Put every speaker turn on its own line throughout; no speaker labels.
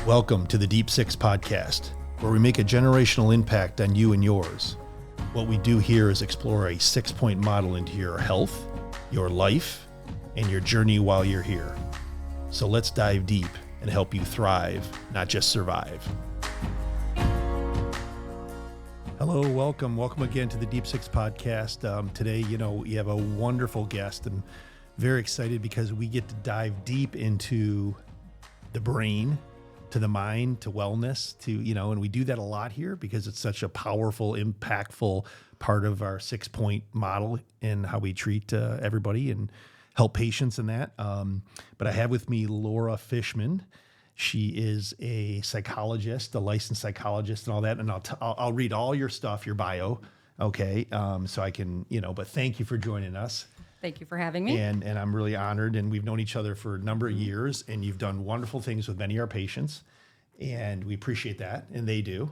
Welcome to the Deep Six podcast, where we make a generational impact on you and yours. What we do here is explore a 6-point model into your health, your life, and your journey while you're here. So let's dive deep and help you thrive, not just survive. Hello, welcome again to the Deep Six podcast. Today, we have a wonderful guest and very excited because we get to dive deep into the brain, to the mind, to wellness, and we do that a lot here because it's such a powerful, impactful part of our 6-point model in how we treat everybody and help patients in that. But I have with me Laura Fishman. She is a psychologist, a licensed psychologist and all that. And I'll read all your stuff, your bio. Okay. So I can, but thank you for joining us.
Thank you for having me.
And I'm really honored. And we've known each other for a number of years, and you've done wonderful things with many of our patients. And we appreciate that. And they do.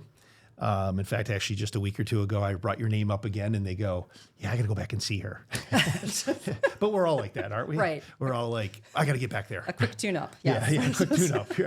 In fact, actually, just a week or two ago, I brought your name up again, and they go, "Yeah, I got to go back and see her." But we're all like that, aren't we?
Right.
We're all like, "I got to get back there."
A quick tune-up. Yes.
Yeah, quick tune-up.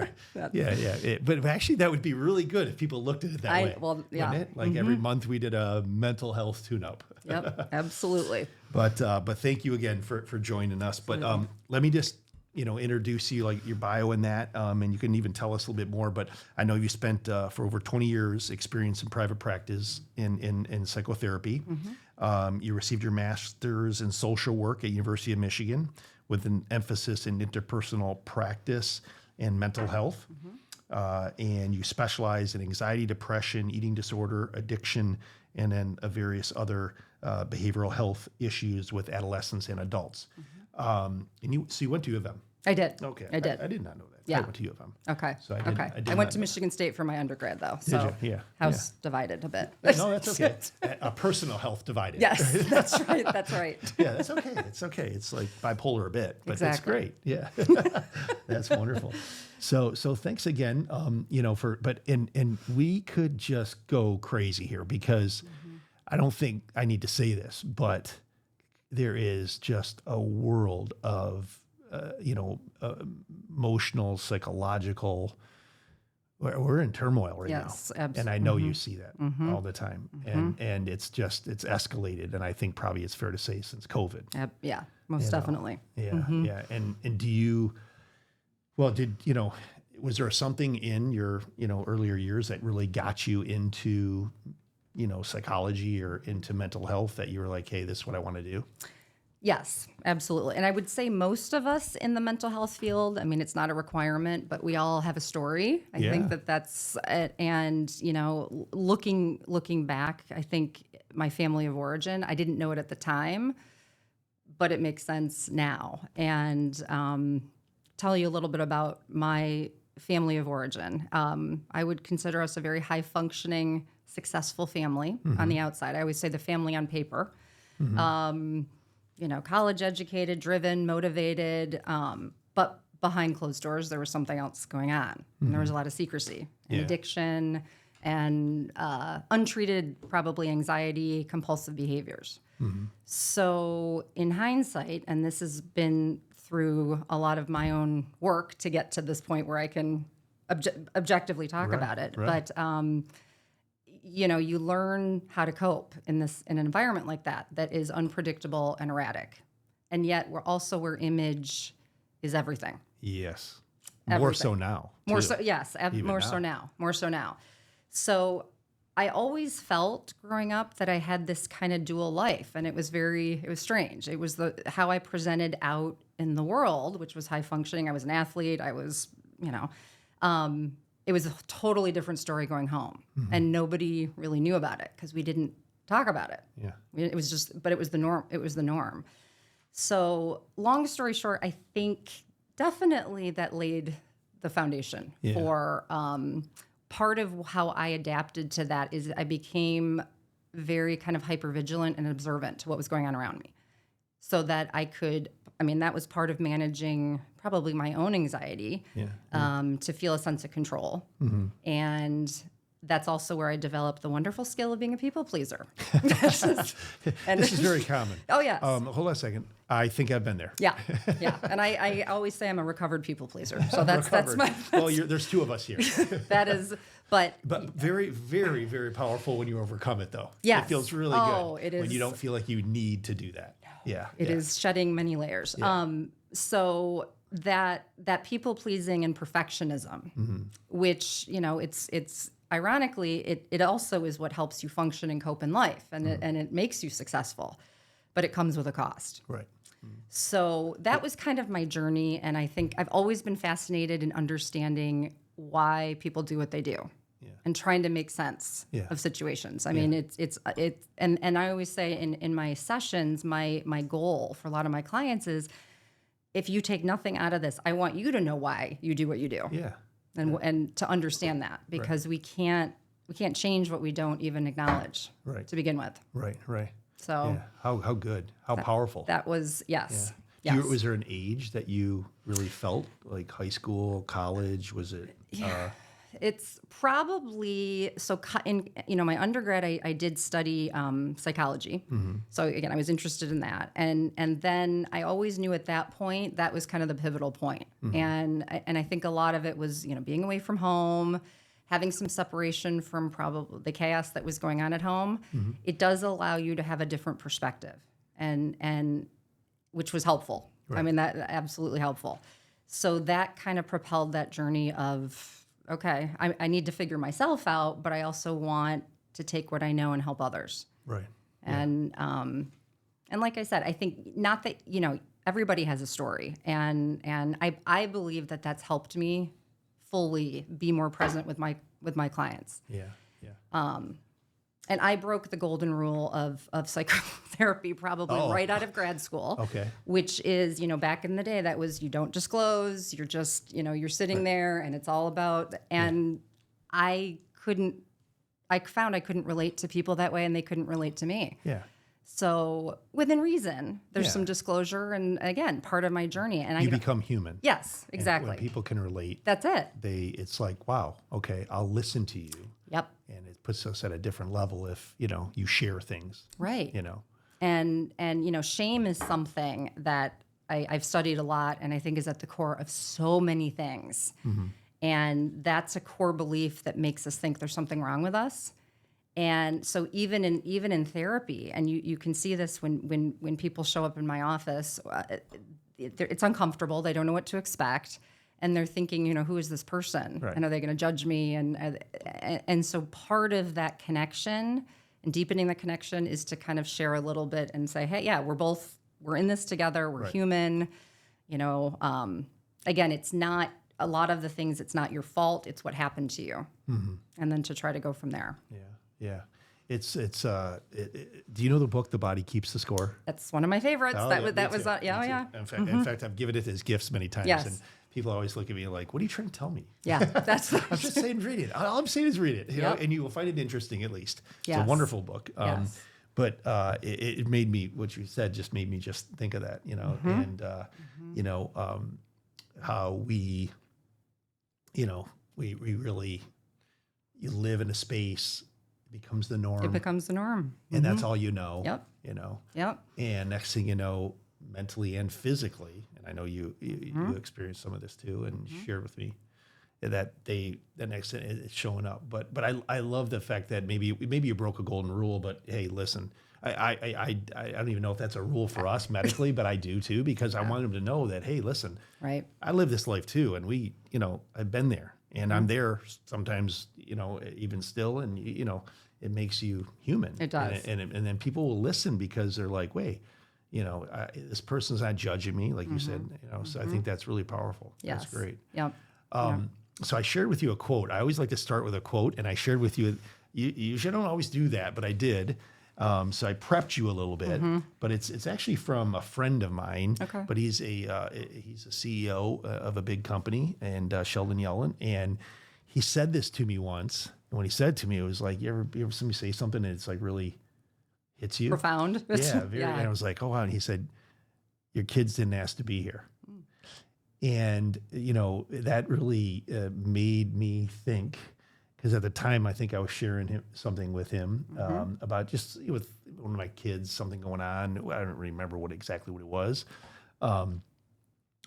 Yeah. But actually, that would be really good if people looked at it that way.
Well, yeah.
Wouldn't it? Like every month, we did a mental health tune-up.
Yep, absolutely.
But thank you again for joining us. But let me just introduce you, like your bio and that, and you can even tell us a little bit more. But I know you spent for over 20 years experience in private practice in psychotherapy. Mm-hmm. You received your master's in social work at University of Michigan with an emphasis in interpersonal practice and mental health. Mm-hmm. And you specialize in anxiety, depression, eating disorder, addiction, and then various other behavioral health issues with adolescents and adults. Mm-hmm. So you went to U of M.
I did.
Okay.
I did.
I did not know that.
Yeah.
I went to U of M.
Okay.
So
I went to Michigan State for my undergrad, though. So
did you? Yeah.
House divided a bit.
No, that's okay. A personal health divided.
Yes, that's right. That's right.
Yeah, that's okay. It's okay. It's like bipolar a bit, but
Exactly.
it's great. Yeah. That's wonderful. So thanks again. And we could just go crazy here because I don't think I need to say this, but there is just a world of, emotional, psychological, we're in turmoil right now.
Yes, absolutely.
And I know you see that all the time. And it's escalated. And I think probably it's fair to say since COVID.
Yeah, most definitely.
Yeah. Yeah. And do you, was there something in your, earlier years that really got you into, psychology or into mental health that you were like, hey, this is what I want to do?
Yes, absolutely. And I would say most of us in the mental health field, I mean, it's not a requirement, but we all have a story. I think that's it. And, looking back, I think my family of origin, I didn't know it at the time, but it makes sense now. And tell you a little bit about my family of origin. I would consider us a very high-functioning, successful family on the outside. I always say the family on paper. College educated, driven, motivated, but behind closed doors, there was something else going on. And there was a lot of secrecy and addiction and untreated, probably anxiety, compulsive behaviors. So in hindsight, and this has been through a lot of my own work to get to this point where I can objectively talk about it. Right. But you learn how to cope in an environment like that is unpredictable and erratic. And yet where image is everything.
Yes.
Everything.
More so now.
More so, yes. More so now. So I always felt growing up that I had this kind of dual life, and it was strange. It was how I presented out in the world, which was high functioning. I was an athlete. I was, it was a totally different story going home, and nobody really knew about it because we didn't talk about it. Yeah, it was the norm. It was the norm. So, long story short, I think definitely that laid the foundation for part of how I adapted to that is I became very kind of hypervigilant and observant to what was going on around me, so that I could. That was part of managing probably my own anxiety, to feel a sense of control and that's also where I developed the wonderful skill of being a people pleaser.
And this is very common.
Oh, yes.
Hold on a second. I think I've been there.
Yeah. And I always say I'm a recovered people pleaser. So that's my...
Well, there's two of us here.
That is... But
very, very, very powerful when you overcome it, though.
Yes.
It feels really good
it is.
when you don't feel like you need to do that. Yeah.
It is shedding many layers.
Yeah.
So that people pleasing and perfectionism, which, it's ironically, it also is what helps you function and cope in life, and it makes you successful, but it comes with a cost.
Right.
So that was kind of my journey, and I think I've always been fascinated in understanding why people do what they do. And trying to make sense of situations. I mean, it's and I always say in my sessions, my goal for a lot of my clients is, if you take nothing out of this, I want you to know why you do what you do.
Yeah.
And to understand that, because we can't change what we don't even acknowledge to begin with.
Right.
So
how good, how powerful.
That was yes.
Was there an age that you really felt like high school, college? Was it?
It's probably in my undergrad. I did study psychology, so again I was interested in that, and then I always knew at that point that was kind of the pivotal point, and I think a lot of it was being away from home, having some separation from probably the chaos that was going on at home. It does allow you to have a different perspective, and which was helpful. Right. I mean, that absolutely helpful. So that kind of propelled that journey of, okay, I need to figure myself out, but I also want to take what I know and help others.
Right.
And like I said, I think not that, everybody has a story, and I believe that that's helped me fully be more present with my clients.
Yeah.
And I broke the golden rule of psychotherapy probably right out of grad school.
Okay.
Which is, back in the day, that was, you don't disclose, you're just, you're sitting there and it's all about, and I found I couldn't relate to people that way, and they couldn't relate to me.
Yeah.
So within reason, there's some disclosure, and again, part of my journey. And
you become human.
Yes, exactly.
And when people can relate.
That's it.
It's like, wow, okay, I'll listen to you.
Yep.
And it puts us at a different level if, you share things.
Right.
And
shame is something that I've studied a lot, and I think is at the core of so many things. And that's a core belief that makes us think there's something wrong with us. And so even in therapy, and you can see this when people show up in my office, it's uncomfortable. They don't know what to expect. And they're thinking, who is this person?
Right.
And are they going to judge me? And so part of that connection and deepening the connection is to kind of share a little bit and say, hey, yeah, we're in this together. We're human. Again, it's not a lot of the things. It's not your fault. It's what happened to you. And then to try to go from there.
Yeah. It's do you know the book, The Body Keeps the Score?
That's one of my favorites.
Oh,
that was
yeah. In fact, I've given it as gifts many times.
Yes.
And people always look at me like, what are you trying to tell me?
Yeah, that's...
I'm just saying read it. All I'm saying is read it, and you will find it interesting at least. It's a wonderful book. But it made me, what you said just made me just think of that, and, how we really, you live in a space, it becomes the norm.
It becomes the norm.
And that's all you know.
Yep. Yep.
And next thing you know, mentally and physically, and I know you experienced some of this too, and shared with me that the next thing it's showing up. But I love the fact that maybe you broke a golden rule, but hey, listen, I don't even know if that's a rule for us medically, but I do too, because I want them to know that, hey, listen,
right,
I live this life too, and I've been there, and I'm there sometimes, even still, and it makes you human.
It does,
and then people will listen because they're like, wait, this person's not judging me, like you said, So I think that's really powerful.
Yes.
That's great.
Yep.
So I shared with you a quote. I always like to start with a quote, and I shared with you. You usually don't always do that, but I did. So I prepped you a little bit, but it's actually from a friend of mine.
Okay.
But he's a CEO of a big company, and Sheldon Yellen, and he said this to me once. And when he said it to me, it was like, you ever somebody say something and it's like really hits you?
Profound.
Yeah, very. And I was like, oh wow. And he said, your kids didn't ask to be here. And that really made me think, because at the time I think I was sharing something with him about just with one of my kids, something going on. I don't remember exactly what it was.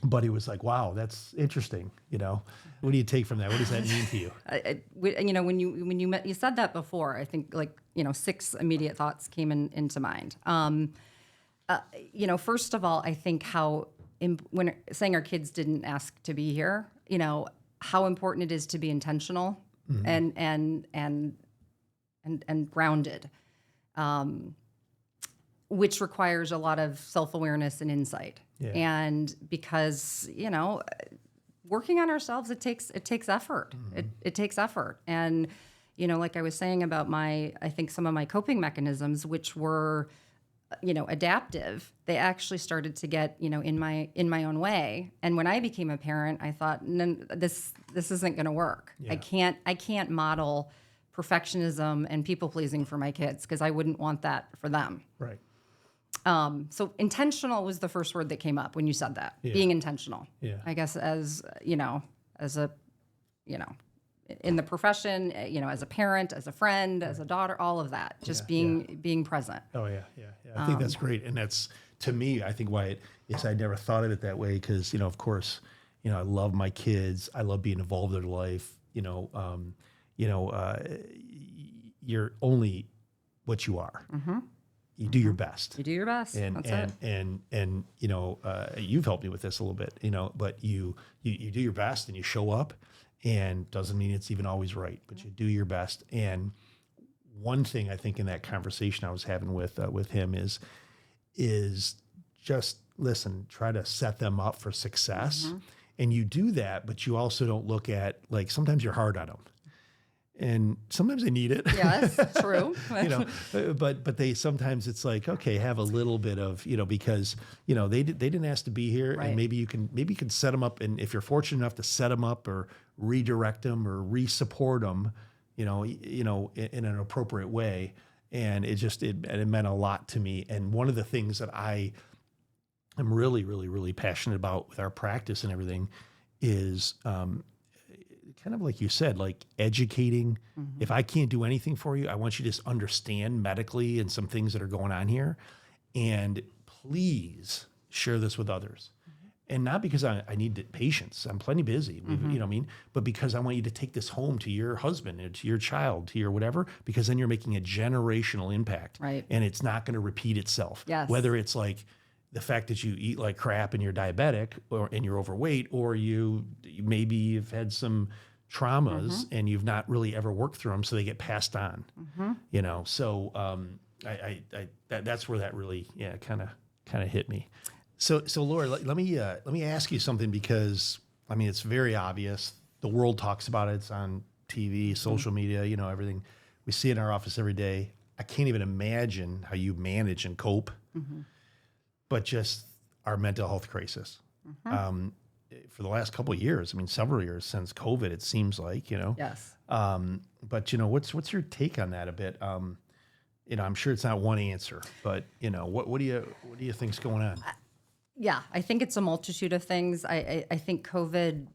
But he was like, wow, that's interesting. What do you take from that? What does that mean to you?
When you said that before, I think 6 immediate thoughts came into mind. First of all, I think when saying our kids didn't ask to be here, how important it is to be intentional and grounded, which requires a lot of self-awareness and insight. Yeah. And because, working on ourselves, it takes effort. It takes effort. And, like I was saying about I think some of my coping mechanisms, which were, adaptive, they actually started to get, in my own way. And when I became a parent, I thought, no, this isn't going to work. Yeah. I can't model perfectionism and people pleasing for my kids because I wouldn't want that for them.
Right.
So intentional was the first word that came up when you said that. Yeah. Being intentional. Yeah. I guess as a in the profession, as a parent, as a friend, as a daughter, all of that, just being present.
Oh yeah. I think that's great. And that's, to me, I think why it is I never thought of it that way. Cause of course, I love my kids. I love being involved in their life. You're only what you are. Mm-hmm. You do your best.
You do your best.
And you've helped me with this a little bit, but you do your best and you show up, and doesn't mean it's even always right, but you do your best. And one thing I think in that conversation I was having with him is just listen, try to set them up for success. Mm-hmm. And you do that, but you also don't look at, like, sometimes you're hard on them. And sometimes they need it.
Yes, true.
But they sometimes it's like, okay, have a little bit of, because they didn't ask to be here, right. And maybe you can set them up, and if you're fortunate enough to set them up or redirect them or re-support them, in an appropriate way. And it meant a lot to me. And one of the things that I am really, really, really passionate about with our practice and everything is kind of like you said, like educating. Mm-hmm. If I can't do anything for you, I want you to just understand medically and some things that are going on here. And please share this with others. Mm-hmm. And not because I need patience. I'm plenty busy, mm-hmm. You know what I mean? But because I want you to take this home to your husband and to your child, to your whatever, because then you're making a generational impact. Right. And it's not going to repeat itself. Yes. Whether it's like the fact that you eat like crap and you're diabetic and you're overweight, or maybe you've had some traumas mm-hmm. and you've not really ever worked through them, so they get passed on. Mm-hmm. So that's where that really kind of hit me. So Laura, let me ask you something, because it's very obvious. The world talks about it. It's on TV, social mm-hmm. media, everything. We see it in our office every day. I can't even imagine how you manage and cope. Mm-hmm. But just our mental health crisis. Mm-hmm. For the last couple of years, several years since COVID, it seems like, Yes. But what's your take on that a bit? I'm sure it's not one answer, but what do you think's going on?
Yeah, I think it's a multitude of things. I think COVID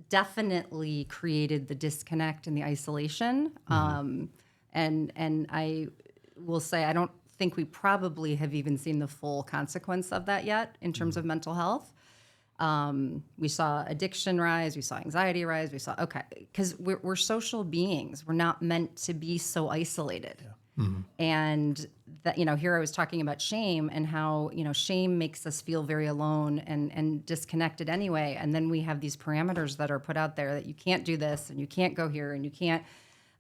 definitely created the disconnect and the isolation. Mm-hmm. And I will say, I don't think we probably have even seen the full consequence of that yet in terms of mental health. We saw addiction rise, we saw anxiety rise, because we're social beings. We're not meant to be so isolated. Yeah. Mm-hmm. And that, here I was talking about shame and how, shame makes us feel very alone and disconnected anyway. And then we have these parameters that are put out there that you can't do this and you can't go here and you can't.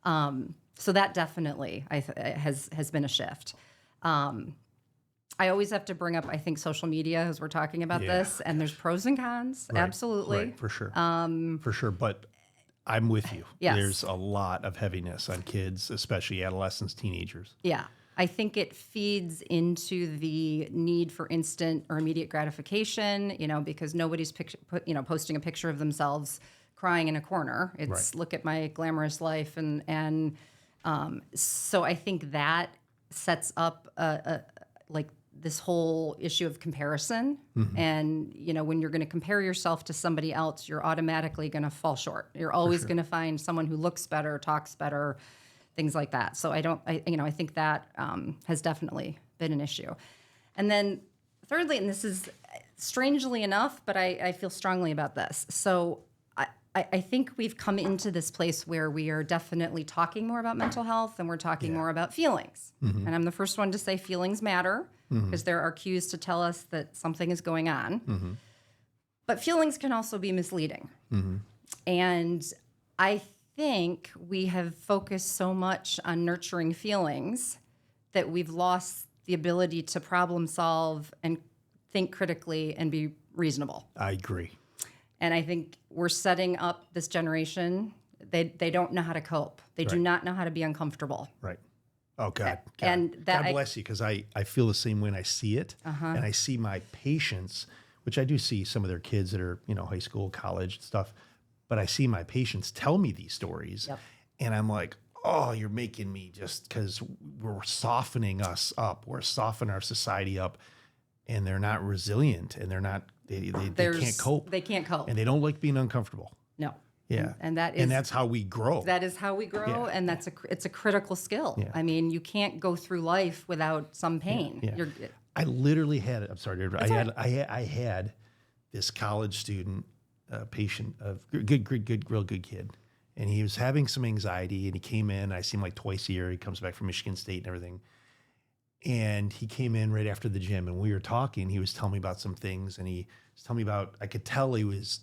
So that definitely has been a shift. I always have to bring up, I think, social media as we're talking about this, and there's pros and cons. Right. Absolutely.
Right, for sure. But I'm with you. Yes. There's a lot of heaviness on kids, especially adolescents, teenagers.
Yeah. I think it feeds into the need for instant or immediate gratification, because nobody's posting a picture of themselves crying in a corner. It's look at my glamorous life. And so I think that sets up this whole issue of comparison. And, when you're going to compare yourself to somebody else, you're automatically going to fall short. You're always going to find someone who looks better, talks better, things like that. So I think that has definitely been an issue. And then thirdly, and this is strangely enough, but I feel strongly about this. So I think we've come into this place where we are definitely talking more about mental health and we're talking more about feelings. And I'm the first one to say feelings matter because there are cues to tell us that something is going on. But feelings can also be misleading. And I think we have focused so much on nurturing feelings that we've lost the ability to problem solve and think critically and be reasonable.
I agree.
And I think we're setting up this generation. They don't know how to cope. They do not know how to be uncomfortable.
Right. Oh, God.
And that
God bless you, because I feel the same when I see it. And I see my patients, which I do see some of their kids that are, high school, college stuff. But I see my patients tell me these stories. And I'm like, oh, you're making me just, because we're softening us up. We're softening our society up. And they're not resilient, and they're not, they can't cope.
They can't cope.
And they don't like being uncomfortable.
No.
Yeah.
And that's
how we grow.
That is how we grow. And it's a critical skill.
Yeah.
I mean, you can't go through life without some pain.
Yeah. I literally had, I'm sorry, I had this college student, patient, real good kid. And he was having some anxiety, and he came in. I see him like twice a year. He comes back from Michigan State and everything. And he came in right after the gym, and we were talking. He was telling me about some things, and he was telling me about, I could tell he was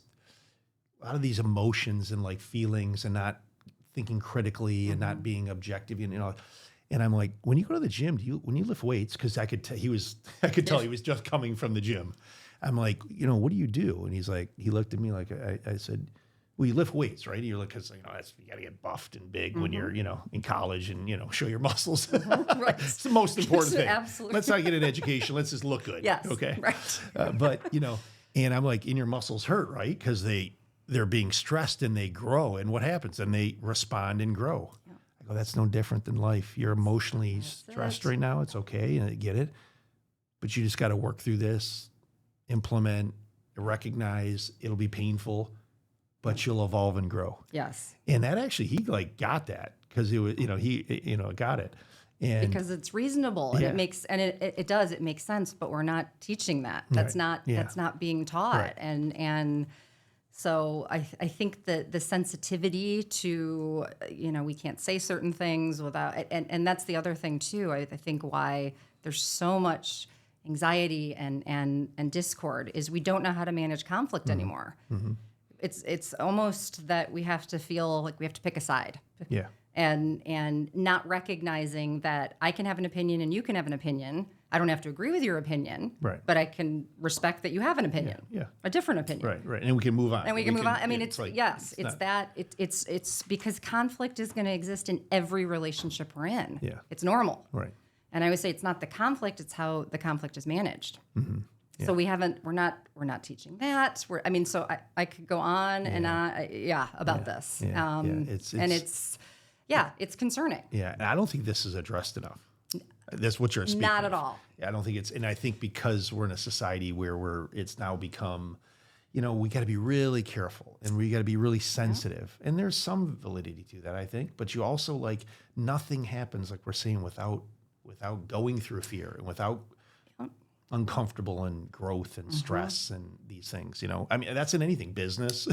a lot of these emotions and like feelings and not thinking critically and not being objective, And I'm like, when you go to the gym, when you lift weights, because I could tell he was just coming from the gym. I'm like, what do you do? And he's like, he looked at me like, I said, well, you lift weights, right? And you're like, because you got to get buffed and big when you're, in college and show your muscles.
Right.
It's the most important thing.
Absolutely.
Let's not get an education. Let's just look good.
Yes.
Okay.
Right.
But and I'm like, and your muscles hurt, right? Because they're being stressed and they grow. And what happens? And they respond and grow. Yeah. I go, that's no different than life. You're emotionally stressed right now. It's okay, and I get it. But you just got to work through this, implement, recognize it'll be painful, but you'll evolve and grow.
Yes.
And that actually, he got that because it was, he got it. And
because it's reasonable and it makes sense, but we're not teaching that. That's not being taught.
Right.
And so I think that the sensitivity to, we can't say certain things without, and that's the other thing too. I think why there's so much anxiety and discord is we don't know how to manage conflict anymore. It's almost that we have to feel like we have to pick a side.
Yeah.
And not recognizing that I can have an opinion and you can have an opinion. I don't have to agree with your opinion,
right?
But I can respect that you have an opinion, a different opinion,
right, and we can move on.
And we can move on. I mean, it's because conflict is going to exist in every relationship we're in.
Yeah,
it's normal,
right?
And I would say it's not the conflict; it's how the conflict is managed. Yeah. So we're not teaching that. So I could go on and on, about this. It's concerning.
Yeah, and I don't think this is addressed enough. That's what you're speaking
Not
of.
at all.
I don't think it's, and I think because we're in a society where it's now become, we got to be really careful and we got to be really sensitive. Yeah. And there's some validity to that, I think. But you also nothing happens, like we're saying, without going through fear and without uncomfortable and growth and stress and these things, I mean, that's in anything, business,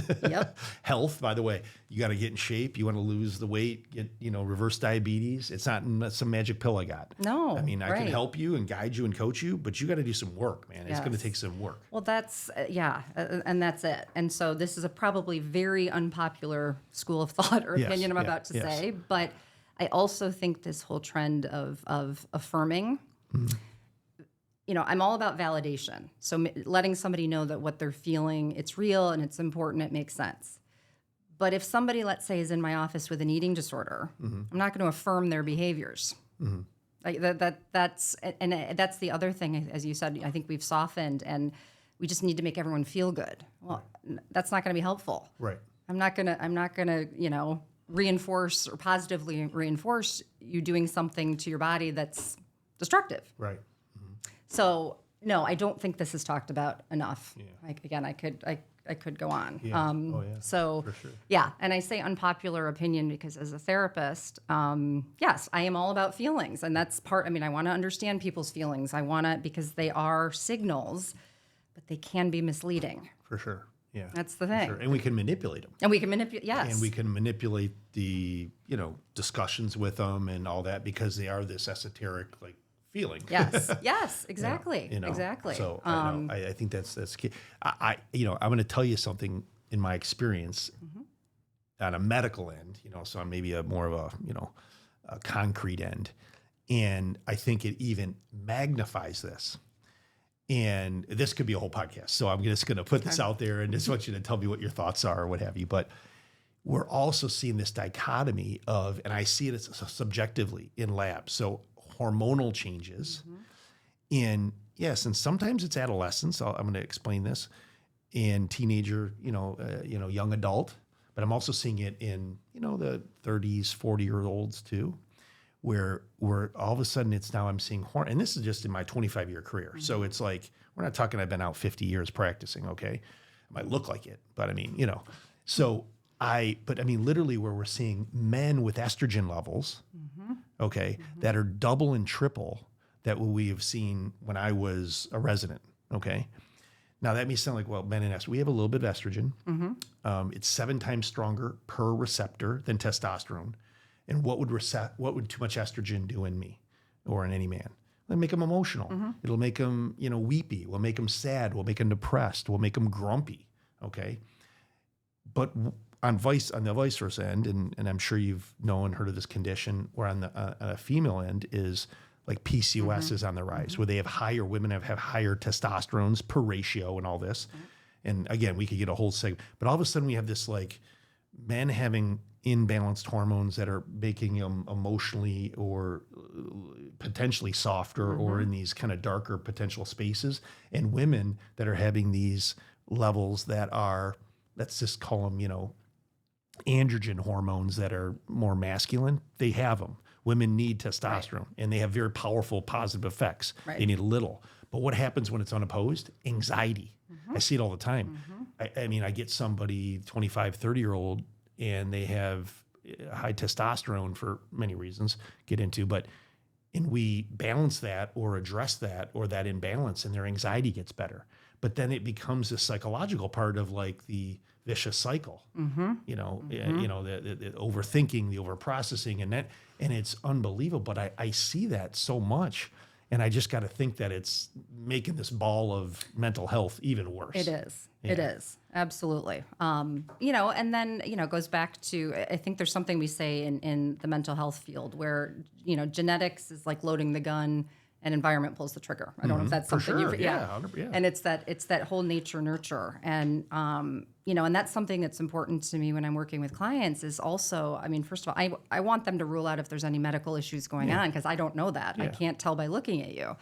health, by the way, you got to get in shape. You want to lose the weight, get, reverse diabetes. It's not some magic pill I got.
No.
I mean, I can help you and guide you and coach you, but you got to do some work, man. It's going to take some work.
Well, that's, and that's it. And so this is a probably very unpopular school of thought or opinion I'm about to say, but I also think this whole trend of affirming, I'm all about validation. So letting somebody know that what they're feeling, it's real and it's important, it makes sense. But if somebody, let's say, is in my office with an eating disorder, I'm not going to affirm their behaviors. Like that's the other thing, as you said, I think we've softened and we just need to make everyone feel good. Well, that's not going to be helpful.
Right.
I'm not going to, reinforce or positively reinforce you doing something to your body that's destructive.
Right.
So no, I don't think this is talked about enough.
Yeah.
Like again, I could go on.
Yeah.
So
For sure.
yeah, and I say unpopular opinion because as a therapist, yes, I am all about feelings, and that's part. I mean, I want to understand people's feelings. I want to because they are signals, but they can be misleading.
For sure. Yeah.
That's the thing.
Sure. And we can manipulate them.
And we can manipulate. Yes.
And we can manipulate the, discussions with them and all that because they are this esoteric, like, feeling.
Yes. Yes. Exactly.
You know?
Exactly.
So I think that's key. I'm going to tell you something in my experience on a medical end, so I'm maybe more of a concrete end. And I think it even magnifies this. And this could be a whole podcast. So I'm just going to put this out there and just want you to tell me what your thoughts are or what have you. But we're also seeing this dichotomy of, and I see it as subjectively in labs. So hormonal changes in, yes, and sometimes it's adolescence. I'm going to explain this in teenager, young adult, but I'm also seeing it in, the 30s, 40-year-olds too, where all of a sudden it's now I'm seeing hormone, and this is just in my 25-year career. So it's like, we're not talking I've been out 50 years practicing, okay? I might look like it, but I mean, literally where we're seeing men with estrogen levels, okay, that are double and triple that we have seen when I was a resident, okay? Now that may sound like, well, men and estrogen, we have a little bit of estrogen. It's 7 times stronger per receptor than testosterone. And what would too much estrogen do in me or in any man? It'll make them emotional. It'll make them, weepy. We'll make them sad. We'll make them depressed. We'll make them grumpy. Okay. But on the vice versa end, and I'm sure you've known, heard of this condition, where on the female end is like PCOS is on the rise, where they have women have higher testosterones per ratio and all this. And again, we could get a whole segment, but all of a sudden we have this like men having imbalanced hormones that are making them emotionally or potentially softer or in these kind of darker potential spaces, and women that are having these levels that are, let's just call them, androgen hormones that are more masculine. They have them. Women need testosterone, and they have very powerful positive effects.
Right.
They need a little. But what happens when it's unopposed? Anxiety. I see it all the time. I mean, I get somebody, 25, 30-year-old, and they have high testosterone for many reasons, and we balance that or address that or that imbalance, and their anxiety gets better. But then it becomes a psychological part of like the vicious cycle, the overthinking, the overprocessing, and it's unbelievable. But I see that so much. And I just got to think that it's making this ball of mental health even worse.
It is.
Yeah.
It is. Absolutely. And then, it goes back to, I think there's something we say in the mental health field where, genetics is like loading the gun and environment pulls the trigger. I don't know if that's something
sure.
yeah. And it's that whole nature nurture. And, and that's something that's important to me when I'm working with clients is also, I mean, first of all, I want them to rule out if there's any medical issues going on because I don't know that. I can't tell by looking at you.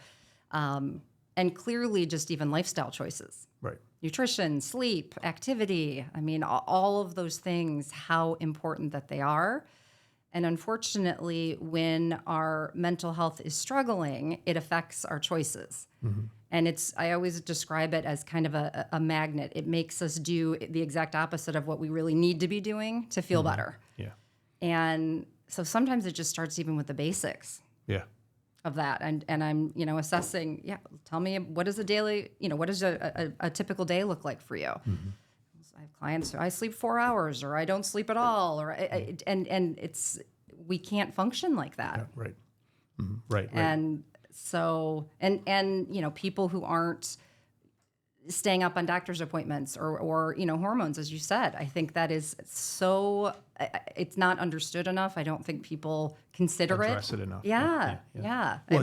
And clearly just even lifestyle choices.
Right.
Nutrition, sleep, activity. I mean, all of those things, how important that they are. And unfortunately, when our mental health is struggling, it affects our choices. And I always describe it as kind of a magnet. It makes us do the exact opposite of what we really need to be doing to feel better.
Yeah.
And so sometimes it just starts even with the basics.
Yeah.
Of that, and I'm assessing. Yeah, tell me what is a daily, what does a typical day look like for you? I have clients who I sleep 4 hours, or I don't sleep at all, or and it's we can't function like that.
Yeah, right. Right.
And so and people who aren't staying up on doctor's appointments or hormones, as you said, I think that is so it's not understood enough. I don't think people consider
Address it enough.
Yeah.
Well,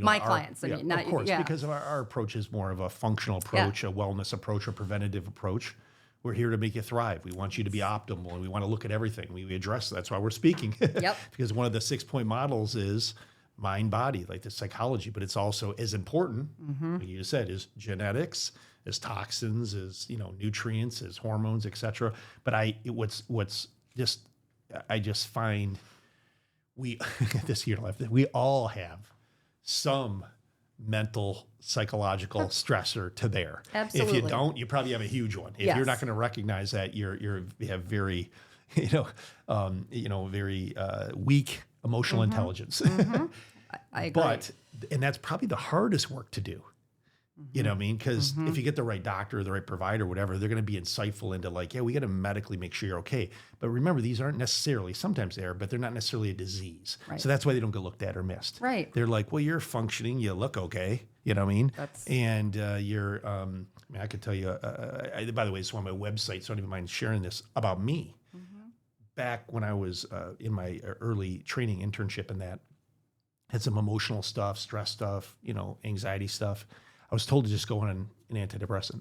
my clients. Not
of course,
yeah.
because our approach is more of a functional approach, a wellness approach, a preventative approach. We're here to make you thrive. We want you to be optimal, and we want to look at everything. We address. That's why we're speaking.
Yep.
Because one of the 6-point models is mind body, like the psychology, but it's also as important, like you just said, is genetics, as toxins, as nutrients, as hormones, etc. But I just find we this year left, we all have some mental, psychological stressor to there.
Absolutely.
If you don't, you probably have a huge one. If you're not going to recognize that, you have very, very weak emotional intelligence.
I agree.
And that's probably the hardest work to do. You know what I mean? Because if you get the right doctor or the right provider, whatever, they're going to be insightful into like, yeah, we got to medically make sure you're okay. But remember, these aren't necessarily, sometimes they are, but they're not necessarily a disease.
Right.
So that's why they don't get looked at or missed.
Right.
They're like, well, you're functioning, you look okay. You know what I mean? And you're, I could tell you, by the way, it's on my website, so I don't even mind sharing this about me. Back when I was in my early training internship in that, had some emotional stuff, stress stuff, anxiety stuff. I was told to just go on an antidepressant.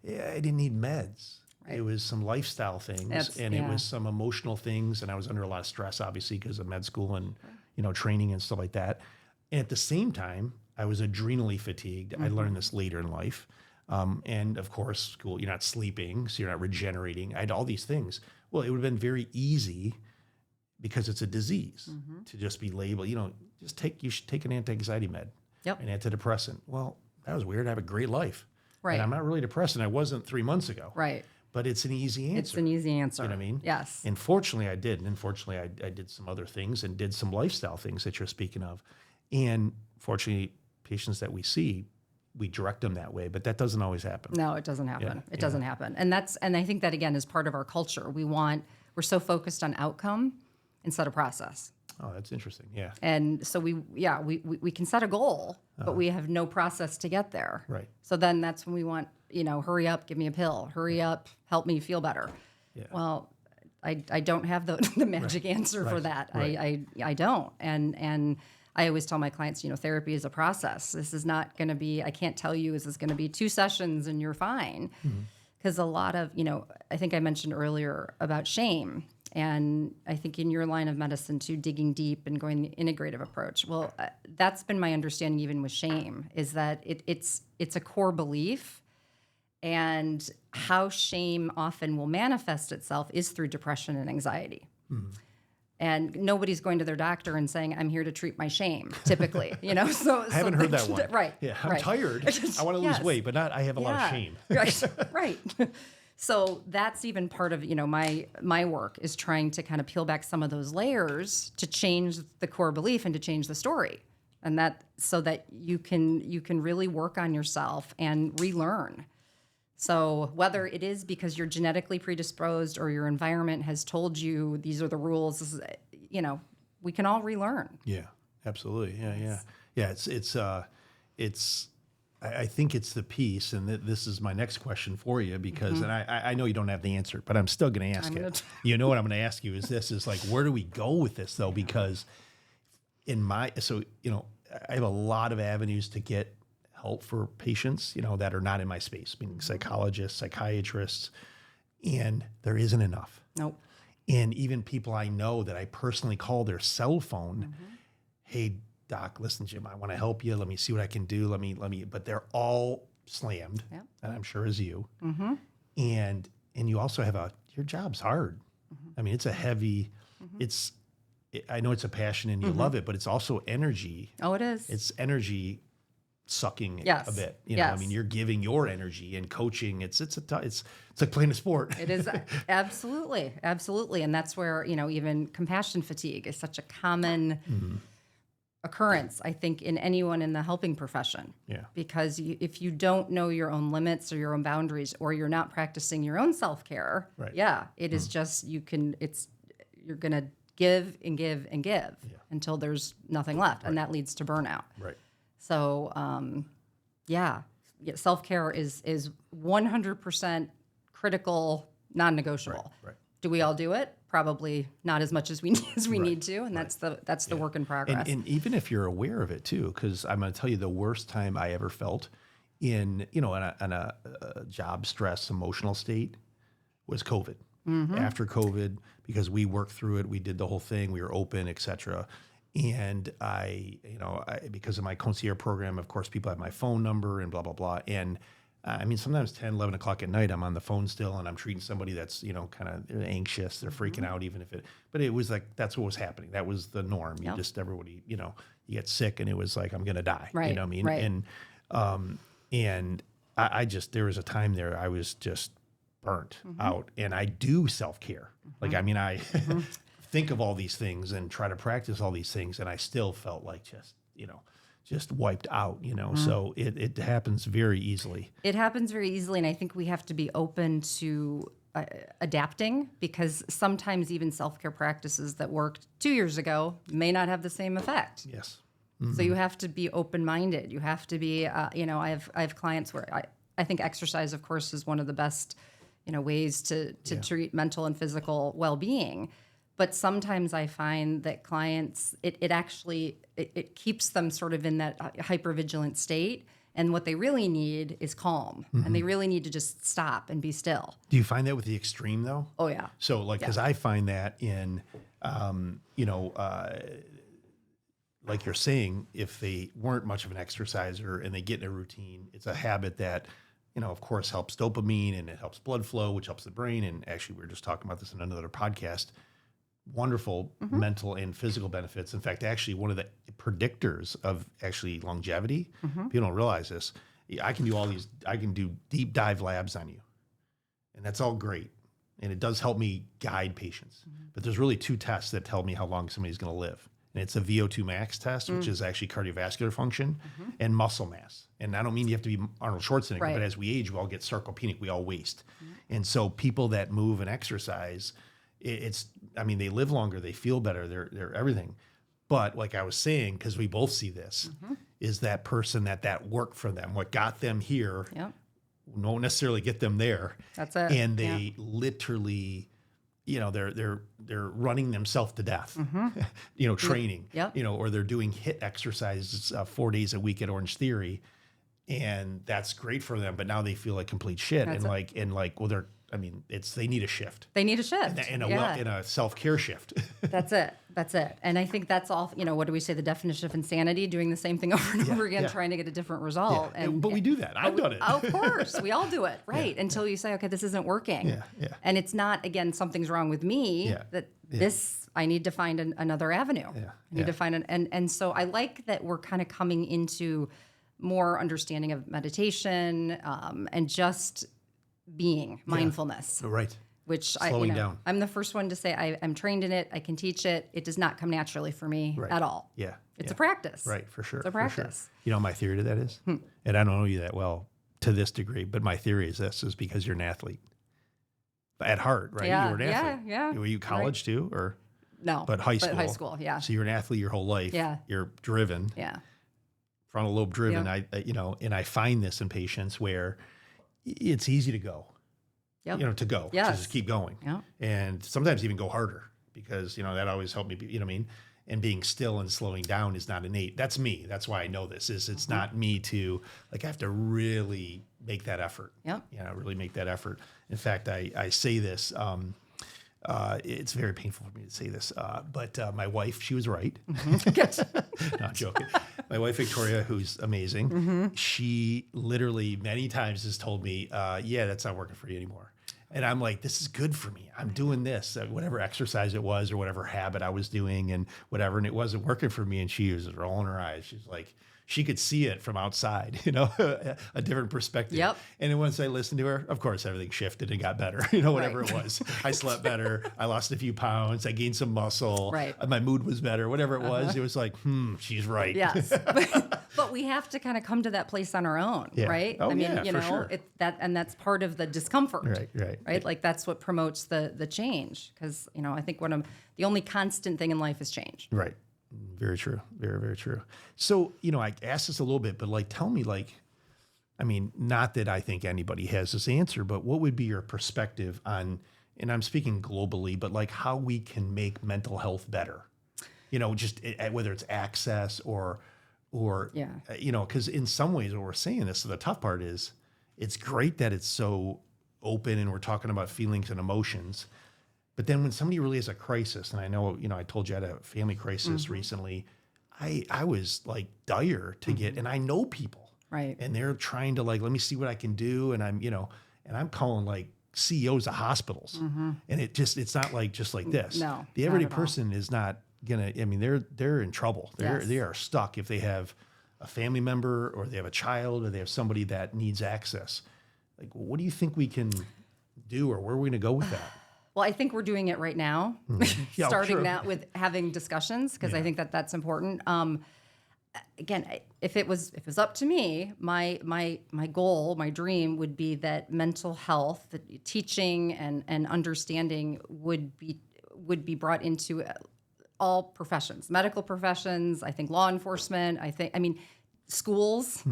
Yeah, I didn't need meds. Right. It was some lifestyle things, it was some emotional things, and I was under a lot of stress, obviously, because of med school and training and stuff like that. And at the same time, I was adrenally fatigued. I learned this later in life. And of course, school, you're not sleeping, so you're not regenerating. I had all these things. Well, it would have been very easy because it's a disease to just be labeled, you should take an anti-anxiety med, an antidepressant. Well, that was weird. I have a great life.
Right.
And I'm not really depressed, and I wasn't 3 months ago.
Right.
But it's an easy answer.
It's an easy answer.
You know what I mean?
Yes.
And fortunately, I did. And fortunately, I did some other things and did some lifestyle things that you're speaking of. And fortunately, patients that we see, we direct them that way. But that doesn't always happen.
No, it doesn't happen. It doesn't happen. And I think that, again, is part of our culture. We're so focused on outcome instead of process.
Oh, that's interesting. Yeah.
And so we can set a goal, but we have no process to get there.
Right.
So then that's when we want, hurry up, give me a pill. Hurry up, help me feel better. Yeah. Well, I don't have the magic answer for that. Right. I don't. And I always tell my clients, therapy is a process. This is not going to be, I can't tell you, is this going to be 2 sessions and you're fine? Because a lot of, I think I mentioned earlier about shame. And I think in your line of medicine too, digging deep and going the integrative approach. Well, that's been my understanding even with shame, is that it's a core belief, and how shame often will manifest itself is through depression and anxiety. And nobody's going to their doctor and saying, I'm here to treat my shame, typically, So
I haven't heard that one.
Right.
Yeah, I'm tired. I want to lose weight, but I have a lot of shame.
Right. So that's even part of, my work is trying to kind of peel back some of those layers to change the core belief and to change the story. And that so that you can really work on yourself and relearn. So whether it is because you're genetically predisposed or your environment has told you these are the rules, this is, we can all relearn.
Yeah, absolutely. Yeah. I think it's the piece, and this is my next question for you, because, and I know you don't have the answer, but I'm still going to ask it. You know what I'm going to ask you is like, where do we go with this though? Because I have a lot of avenues to get help for patients, that are not in my space, meaning psychologists, psychiatrists, and there isn't enough.
Nope.
And even people I know that I personally call their cell phone, hey, Doc, listen, Jim, I want to help you. Let me see what I can do. Let me, but they're all slammed, and I'm sure as you. And you also have your job's hard. I mean, it's a heavy, I know it's a passion and you love it, but it's also energy.
Oh, it is.
It's energy sucking a bit. I mean, you're giving your energy and coaching. It's like playing a sport.
It is absolutely. And that's where, even compassion fatigue is such a common occurrence, I think, in anyone in the helping profession. Yeah. Because if you don't know your own limits or your own boundaries, or you're not practicing your own self-care, it is just, you're going to give and give and give until there's nothing left. And that leads to burnout. Right. So, self-care is 100% critical, non-negotiable. Right. Do we all do it? Probably not as much as we need to, and that's the work in progress.
And even if you're aware of it too, because I'm going to tell you the worst time I ever felt in a job stress emotional state was COVID. After COVID, because we worked through it, we did the whole thing, we were open, etc. And I because of my concierge program, of course, people have my phone number and blah blah blah, and I mean, sometimes 10, 11 o'clock at night, I'm on the phone still and I'm treating somebody that's, kind of anxious. They're freaking out, even if but it was like, that's what was happening. That was the norm. You just, everybody, you get sick and it was like, I'm going to die,
Right.
you know what I mean?
Right.
And I just, there was a time there I was just burnt out, and I do self-care. Like, I mean, I think of all these things and try to practice all these things, and I still felt like just wiped out, so it happens very easily.
It happens very easily, and I think we have to be open to adapting, because sometimes even self-care practices that worked 2 years ago may not have the same effect.
Yes.
So you have to be open-minded. You have to be, I have clients where I think exercise, of course, is one of the best, ways to treat mental and physical well-being. But sometimes I find that clients, it actually keeps them sort of in that hypervigilant state. And what they really need is calm. And they really need to just stop and be still.
Do you find that with the extreme, though?
Oh, yeah.
So, because I find that in, like you're saying, if they weren't much of an exerciser and they get in a routine, it's a habit that, of course, helps dopamine and it helps blood flow, which helps the brain. And actually, we were just talking about this in another podcast. Wonderful mental and physical benefits. In fact, actually, one of the predictors of actually longevity, people don't realize this. I can do deep dive labs on you, and that's all great. And it does help me guide patients. But there's really two tests that tell me how long somebody's going to live. And it's a VO2 max test, which is actually cardiovascular function, and muscle mass. And I don't mean you have to be Arnold Schwarzenegger, but as we age, we all get sarcopenic, we all waste. And so people that move and exercise, they live longer, they feel better, they're everything. But like I was saying, because we both see this, is that person that worked for them, what got them here, won't necessarily get them there.
That's it.
And they literally, they're running themselves to death, training, or they're doing HIIT exercises 4 days a week at Orange Theory. And that's great for them, but now they feel like complete shit. They need a shift.
They need a shift.
And a self-care shift.
That's it. And I think that's all, what do we say? The definition of insanity, doing the same thing over and over again, trying to get a different result.
Yeah. But we do that. I've done it.
Of course. We all do it. Right. Until you say, okay, this isn't working.
Yeah.
And it's not, again, something's wrong with me, I need to find another avenue. I need to find and so I like that we're kind of coming into more understanding of meditation and just being mindfulness.
Right.
Which
Slowing down.
I'm the first one to say I'm trained in it. I can teach it. It does not come naturally for me at all.
Yeah.
It's a practice.
Right, for sure.
It's a practice.
Sure. My theory to that is, and I don't know you that well to this degree, but my theory is because you're an athlete. At heart, right?
Yeah.
You were an athlete.
Yeah.
Were you college too, or?
No.
But high school.
But high school, yeah.
So you're an athlete your whole life.
Yeah.
You're driven.
Yeah.
Frontal lobe driven.
Yep.
And I find this in patients where it's easy to go.
Yep.
To go,
Yes.
to just keep going.
Yeah.
And sometimes even go harder because, that always helped me, and being still and slowing down is not innate. That's me. That's why I know this it's not me to I have to really make that effort.
Yep.
Really make that effort. In fact, I say this, it's very painful for me to say this, but my wife, she was right. No, I'm joking. My wife, Victoria, who's amazing, she literally many times has told me, that's not working for you anymore. And I'm like, this is good for me. I'm doing this, whatever exercise it was or whatever habit I was doing and whatever, and it wasn't working for me. And she was rolling her eyes. She's like, she could see it from outside, a different perspective.
Yep.
And then once I listened to her, of course, everything shifted and got better, whatever it was. I slept better. I lost a few pounds. I gained some muscle.
Right.
My mood was better, whatever it was. It was like, she's right.
Yes. But we have to kind of come to that place on our own, right?
Oh, for sure.
That's part of the discomfort.
Right.
Like that's what promotes the change. Because, I think the only constant thing in life is change.
Right. Very true. Very, very true. So, I asked this a little bit, but tell me not that I think anybody has this answer, but what would be your perspective on, and I'm speaking globally, but how we can make mental health better, just whether it's access or because in some ways what we're saying this, so the tough part is it's great that it's so open and we're talking about feelings and emotions. But then when somebody really has a crisis, and I know, I told you I had a family crisis recently, I was dire to get, and I know people
Right.
And they're trying to like, let me see what I can do. And I'm calling like CEOs of hospitals. And it's not like just like this.
No,
the
not
everyday
at all.
person is not gonna, they're in trouble.
Yes.
They are stuck if they have a family member or they have a child or they have somebody that needs access. Like, what do you think we can do, or where are we going to go with that?
Well, I think we're doing it right now,
Yeah,
starting
sure.
now with having discussions, because I think that that's important. Again, if it was up to me, my goal, my dream would be that mental health, that teaching and understanding would be brought into all professions, medical professions. I think law enforcement. Schools,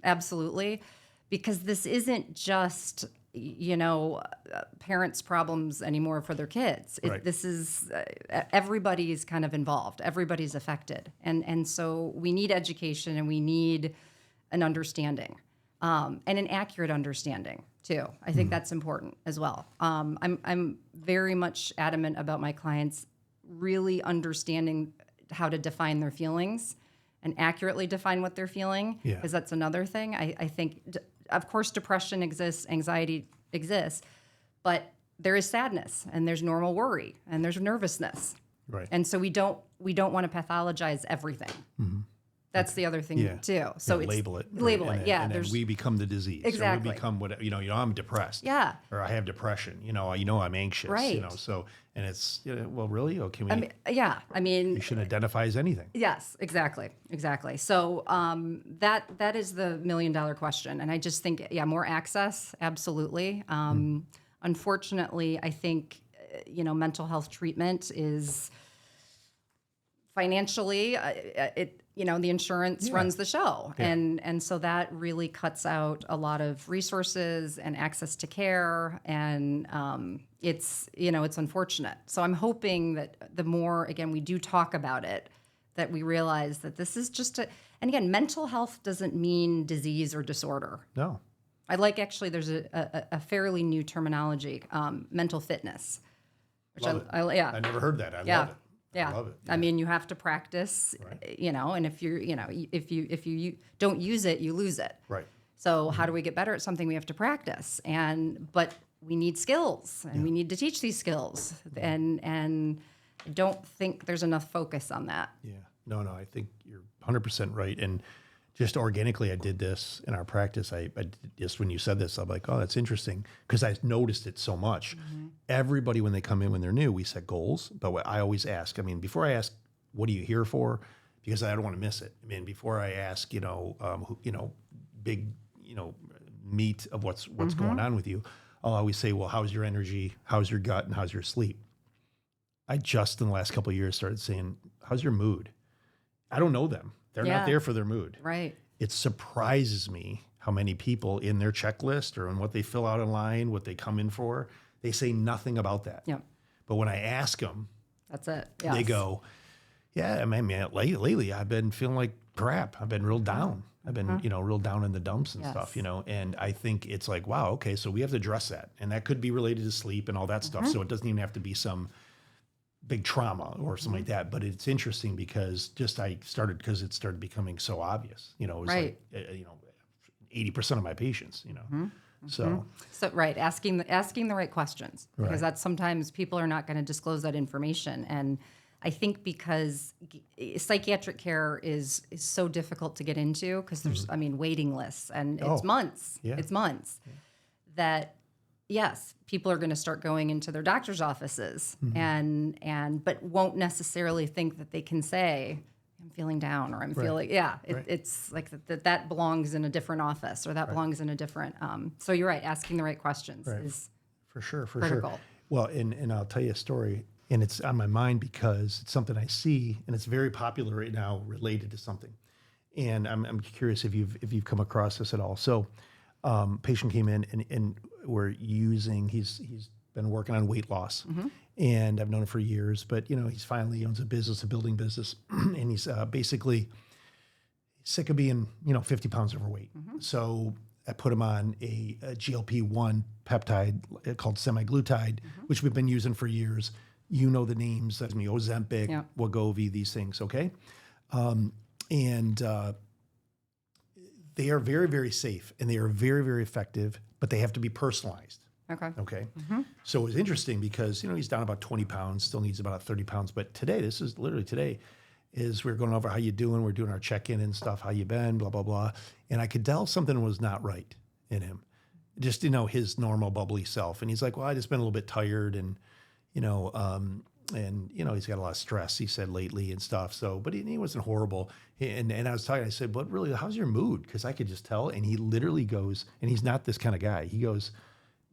absolutely, because this isn't just parents' problems anymore for their kids.
Right.
This is everybody's kind of involved. Everybody's affected, and so we need education and we need an understanding, and an accurate understanding too. I think that's important as well. I'm very much adamant about my clients really understanding how to define their feelings and accurately define what they're feeling, because that's another thing. I think, of course, depression exists, anxiety exists, but there is sadness and there's normal worry and there's nervousness.
Right.
And so we don't want to pathologize everything. That's the other thing too. So it's
label it. And then we become the disease.
Exactly.
Or we become what, I'm depressed.
Yeah.
Or I have depression. I'm anxious.
Right.
So, and it's, well, really? Oh, can we?
You
shouldn't identify as anything.
Yes, exactly. So that is the $1 million question. And I just think, more access, absolutely. Unfortunately, I think, mental health treatment is financially, the insurance runs the show.
Yeah.
And so that really cuts out a lot of resources and access to care. And it's unfortunate. So I'm hoping that the more, again, we do talk about it, that we realize that this is just and again, mental health doesn't mean disease or disorder.
No.
I like, actually, there's a fairly new terminology, mental fitness. Which
I never heard that. I love it.
Yeah.
I love it.
I mean, you have to practice, and if if you don't use it, you lose it.
Right.
So how do we get better at something? We have to practice, but we need skills, and we need to teach these skills, and I don't think there's enough focus on that.
Yeah. No, I think you're 100% right. And just organically, I did this in our practice. I just, when you said this, I'm like, oh, that's interesting, because I noticed it so much. Everybody, when they come in, when they're new, we set goals. But what I always ask, before I ask, what are you here for? Because I don't want to miss it. Before I ask, big, meat of what's going on with you, I'll always say, well, how's your energy? How's your gut? And how's your sleep? I just, in the last couple of years, started saying, how's your mood? I don't know them. They're not there for their mood.
Right.
It surprises me how many people in their checklist or in what they fill out online, what they come in for, they say nothing about that.
Yeah.
But when I ask them,
That's it. Yes.
they go, yeah, man, lately I've been feeling like crap. I've been real down. I've been, real down in the dumps and stuff, and I think it's like, wow, okay, so we have to address that. And that could be related to sleep and all that stuff. So it doesn't even have to be some big trauma or something like that. But it's interesting because it started becoming so obvious, it was
Right.
like, 80% of my patients, So
right, asking the right questions, because
Right.
that's, sometimes people are not going to disclose that information. And I think because psychiatric care is so difficult to get into, because there's, waiting lists, and it's months.
Yeah.
It's months that, yes, people are going to start going into their doctor's offices but won't necessarily think that they can say, I'm feeling down, or I'm feeling, it's like that belongs in a different office, or that belongs in a different, so you're right, asking the right questions is
for sure.
critical.
Well, and I'll tell you a story, and it's on my mind because it's something I see, and it's very popular right now related to something. And I'm curious if you've come across this at all. So, patient came in and we're using, he's been working on weight loss, and I've known him for years, but he owns a business, a building business, and he's basically sick of being 50 pounds overweight. So I put him on a GLP-1 peptide called semaglutide, which we've been using for years. The names, that's me, Ozempic, Wegovy, these things, okay? And They are very, very safe and they are very, very effective, but they have to be personalized.
Okay.
Okay. So it was interesting because, he's down about 20 pounds, still needs about 30 pounds. But today, this is literally today, is we're going over how you doing. We're doing our check-in and stuff, how you been, blah, blah, blah. And I could tell something was not right in him. Just, his normal bubbly self. And he's like, well, I just been a little bit tired and, he's got a lot of stress, he said, lately and stuff. So, but he wasn't horrible. And I was talking, I said, but really, how's your mood? Because I could just tell. And he literally goes, and he's not this kind of guy. He goes,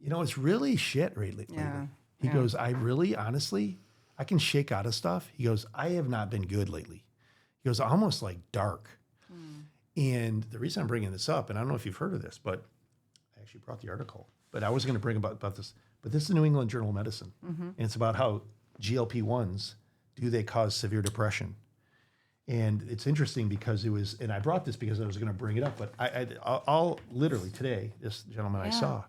it's really shit lately.
Yeah.
He goes, I really, honestly, I can shake out of stuff. He goes, I have not been good lately. He goes, almost like dark. And the reason I'm bringing this up, and I don't know if you've heard of this, but I actually brought the article, but I was going to bring about this, but this is the New England Journal of Medicine. And it's about how GLP-1s, do they cause severe depression? And it's interesting because and I brought this because I was going to bring it up, but I'll literally today, this gentleman I saw,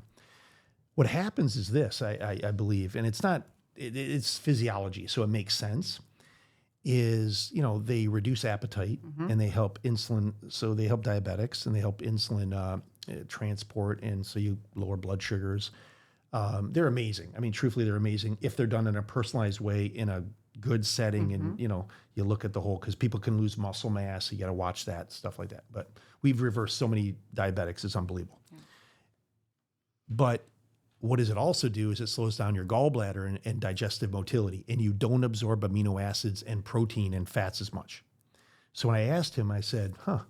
what happens is this, I believe, and it's physiology, so it makes sense, is, they reduce appetite and they help insulin, so they help diabetics and they help insulin transport, and so you lower blood sugars. They're amazing. I mean, truthfully, they're amazing if they're done in a personalized way, in a good setting, and, you look at the whole, because people can lose muscle mass, so you got to watch that, stuff like that. But we've reversed so many diabetics, it's unbelievable. Yeah. But what does it also do is it slows down your gallbladder and digestive motility, and you don't absorb amino acids and protein and fats as much. So when I asked him, I said, well,